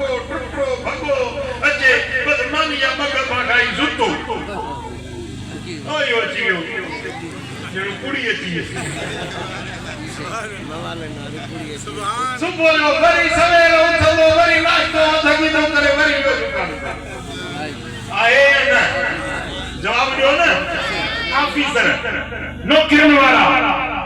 पको टुटो भगो अचे बदमानी या मग बागाई जुतो आयो जियो जणो कुड़ी अची सुभान सुबह जो वरी सवेर उथलो वरी नाश्तो थकीतो करे वरी वियो दुकान आए ना जवाब दियो ना ऑफिसर नौकरी वाला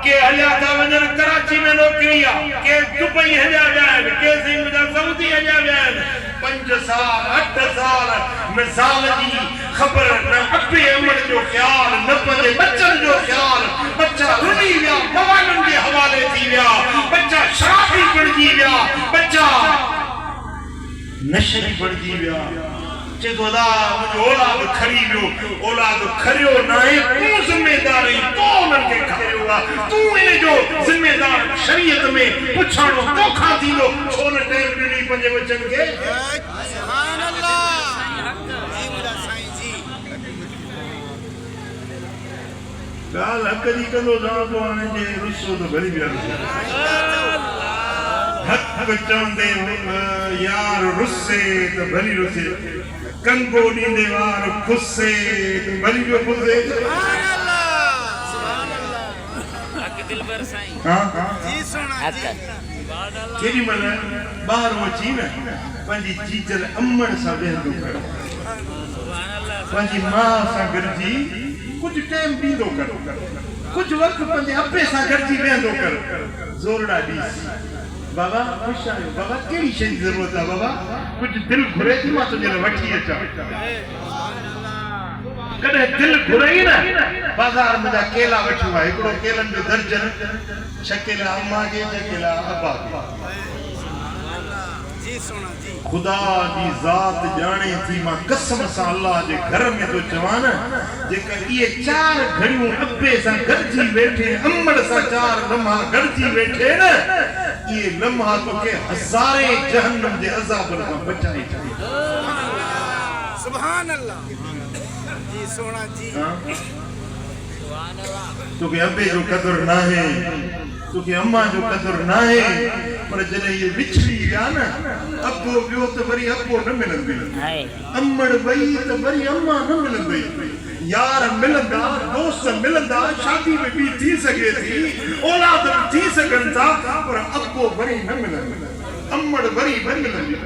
के हलिया था वजन कराची में नौकरी आ के दुबई हलिया जान के सिंह जा सऊदी हलिया जान 5 साल 8 साल मिसाल जी खबर न अबे अमर जो ख्याल न पंजे बच्चन जो ख्याल बच्चा रुनी विया मवानन के हवाले थी विया बच्चा शराबी बणजी विया बच्चा नशे बणजी विया चेदोदा मुझे औलाद खरी वियो औलाद खरियो नाए तू जिम्मेदारी तो उनन के खरियोगा तू इने जो जिम्मेदार शरीयत में पुछाणो तो खाती लो छोन टाइम दी पंजे बच्चन के सुभान अल्लाह जी मुरा साईं जी गाल हक दी कंदो जानो तो आने जे रुसो तो भरी विया हक चंदे यार रुसे तो भली रुसे कंगो नींदे वार खुसे भली जो खुसे सुभान अल्लाह हक दिल पर साईं हां जी सोना जी केडी मन बाहर वची न पंजी चीजल अम्मन सा वेंदो कर सुभान अल्लाह पंजी मां सा गरजी कुछ टाइम दींदो कर कुछ वक्त पंजे अप्पे सा गरजी वेंदो कर जोरड़ा दी बाबा खुश आयो बाबा केड़ी शे की जरूरत है बाबा कुछ दिल घुरे थी मां तुझे वठी अचा कदे दिल घुरे ना बाजार में जा केला वठी वा एकड़ो केलन जो दर्जन छकेला अम्मा के छकेला अब्बा जी सोना जी खुदा जी जात जाने थी मां कसम सा अल्लाह जे घर में तो जवान जेकर ये 4 घड़ियों अब्बे सा गरजी बैठे अम्मड़ सा 4 लम्हा गरजी बैठे ना ये लम्हा तो के हजारे जहन्नम दे अजाब का बचाई सुभान अल्लाह जी सोना जी सुभान अल्लाह तो के अब्बे जो कदर ना है तो के अम्मा जो कदर ना है पर जने ये बिछड़ी गया ना अब्बो वियो तो वरी अब्बो न मिलंदी अम्मड़ वई तो वरी अम्मा न मिलंदी यार मिलंदा दोस्त मिलंदा शादी में भी थी सके थी औलाद थी सकन था पर अब्बो वरी न मिलंदा अम्मड़ वरी न मिलंदी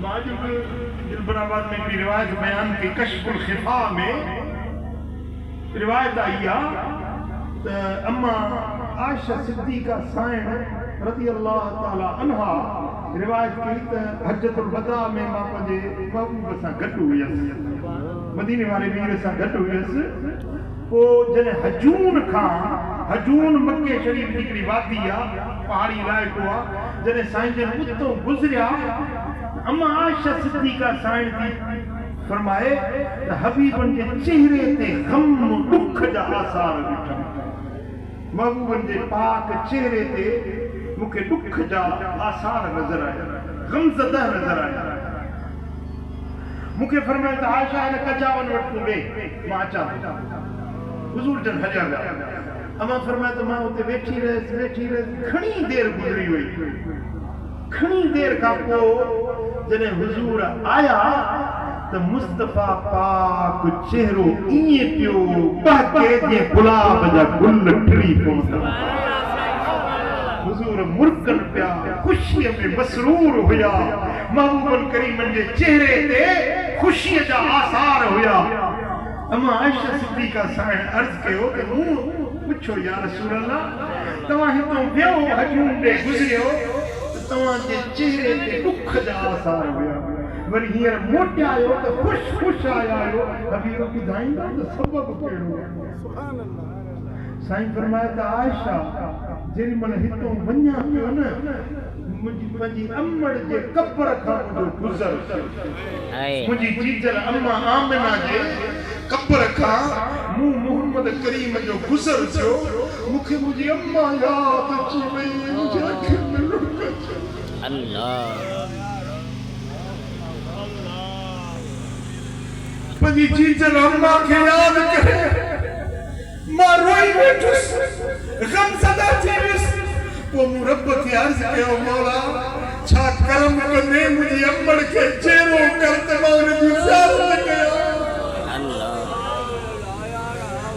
माजिब दिलबराबाद में भी रिवायत बयान की कश्फुल खिफा में रिवायत आई अम्मा आयशा सिद्दीका साइन रज़ी अल्लाह ताला अन्हा रिवायत की हज्जतुल वदा में मां पंजे महबूब सां गॾु हुयसि मदीने वाले वीर सां गॾु हुयसि पोइ जॾहिं हजून मक्के शरीफ जी हिकिड़ी वादी आहे पहाड़ी इलाइक़ो आहे जॾहिं साईं जन उतो गुज़रिया अम्मा आयशा सिद्दीका साइन थी फरमाए त हबीबन जे चेहरे ते गम दुख जा आसार ॾिठा महबूबन जे पाक चेहरे ते मुखे दुख जा आसार नजर आया गमज़दा नजर आया मुखे फरमाया त आयशा ने कजावन वट में मां अचा हुजूर जन हलिया विया अमा फरमाया त मां उते वेठी रह घणी देर गुजरी हुई घणी देर का पो जने हुजूर आया तो मुस्तफा पाक चेहरो इए पियो बहके जे गुलाब जा गुल ठरी पहुंचा हुजूर मुर्कन पिया खुशी में मसरूर हुया महबूबन करीमन जे चेहरे ते खुशी जा आसार हुया अम्मा आयशा सिद्दीका साईं अर्ज कयो कि मूं पुछो या रसूल अल्लाह तवा हितो वियो हजून दे गुजरियो तवा जे चेहरे ते दुख जा आसार हुया वरी हींअर मोटिया आयो त खुश आया आयो हबीब ॿुधाईंदा त सबब कहिड़ो सुभान अल्लाह साईं फरमाया त आयशा जेॾी महिल हितो वञा पियो न मुंहिंजी पंहिंजी अम्मड़ जे कब्र खां मुंहिंजो गुज़र मुंहिंजी जीजल अम्मा आमिना जे कब्र खां मूं मोहम्मद करीम जो गुज़र थियो मूंखे मुंहिंजी अम्मा यादि अची वई मुंहिंजी अखियुनि में लुक अल्लाह पंहिंजी जीजल अम्मा खे यादि करे मां रोई वेठुसि गमज़दा थी वियुसि पोइ मूं रब खे अर्ज़ कयो मौला छा करम कंदे मुझी अम्मड़ के चेहरो करते मांगने जी ज़ियारत कया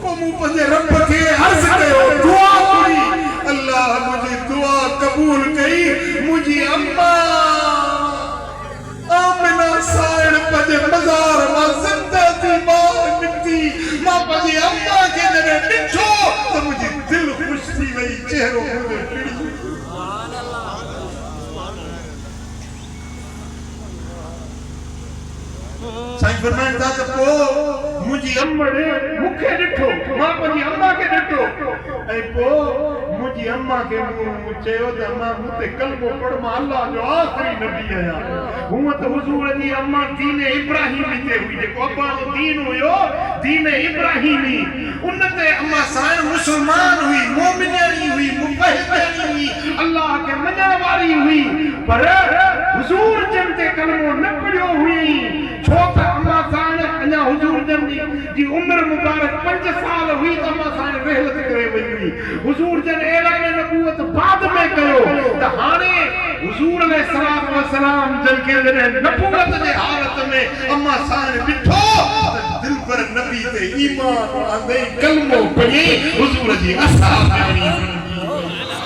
को मु पंजे रब के अर्ज कयो दुआ करी अल्लाह मुझी दुआ कबूल कई मुझी अम्मा आमिना साइड पंजे मज़ार मां ज़िंदा थी बाहर निकती मां पंजे अम्मा के जने ॾिठो तो मुझी दिल खुश थी वई चेहरो मुझे खिड़ी साईं फरमाइन था तो मुझी अम्मा ने मुखे ॾिठो मां पंजी अम्मा के ॾिठो ऐं पोइ मुझी अम्मा के मूं चयो त मां मुते कलमो पढ़ मां अल्लाह जो आखिरी नबी आया हूं त हुजूर जी अम्मा दीन इब्राहिमी ते हुई जेको अब्बा जो दीन हुयो दीन इब्राहिमी उन ते अम्मा साईं मुसलमान हुई मोमिनी हुई मुफहिमी हुई अल्लाह के मञण वारी हुई पर हुजूर जन ते कलमो न पढ़ियो हुई छो त अम्मा साईं अञा हुजूर जन जी उम्र मुबारक 5 साल हुई त अम्मा साईं रहलत करे वई हुई हुजूर जन ऐलान नबूवत बाद में कयो त हाणे हुजूर अलैहिस्सलाम वसलाम जन के नबूवत जे हालत में अम्मा साईं ॾिठो त दिल पर नबी ते ईमान आंदे कलमो पढ़ी हुजूर जी असां